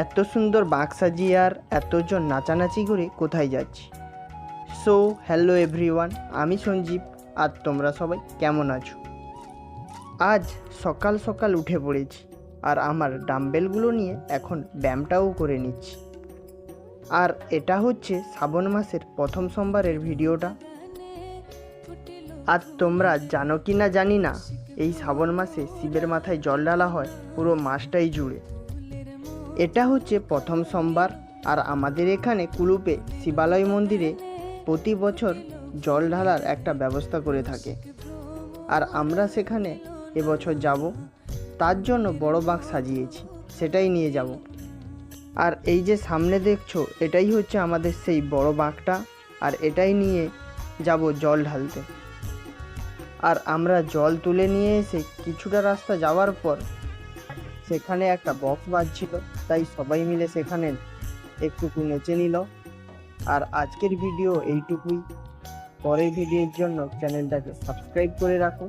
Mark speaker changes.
Speaker 1: এত সুন্দর বাঁক সাজিয়ে আর এতজন নাচানাচি করে কোথায় যাচ্ছি? সো হ্যালো এভরিওয়ান, আমি সঞ্জীব। আর তোমরা সবাই কেমন আছো? আজ সকাল সকাল উঠে পড়েছি আর আমার ডাম্বেলগুলো নিয়ে এখন ব্যায়ামটাও করে নিচ্ছি। আর এটা হচ্ছে শ্রাবণ মাসের প্রথম সোমবারের ভিডিওটা। আর তোমরা জানো কি না জানি না, এই শ্রাবণ মাসে শিবের মাথায় জল ঢালা হয় পুরো মাসটাই জুড়ে। এটা হচ্ছে প্রথম সোমবার। আর আমাদের এখানে কুলুপে শিবালয় মন্দিরে প্রতি বছর জল ঢালার একটা ব্যবস্থা করে থাকে। আর আমরা সেখানে এবছর যাব, তার জন্য বড় বাঁক সাজিয়েছি, সেটাই নিয়ে যাব। আর এই যে সামনে দেখছো, এটাই হচ্ছে আমাদের সেই বড় বাঁকটা। আর এটাই নিয়ে যাব জল ঢালতে। আর আমরা জল তুলে নিয়ে এসে কিছুটা রাস্তা যাওয়ার পর সেখানে একটা বক্স বাজছিল, তাই সবাই মিলে সেখানে একটুকু নেচে নিল। আর আজকের ভিডিও এইটুকুই। পরের ভিডিওর জন্য চ্যানেলটাকে সাবস্ক্রাইব করে রাখো।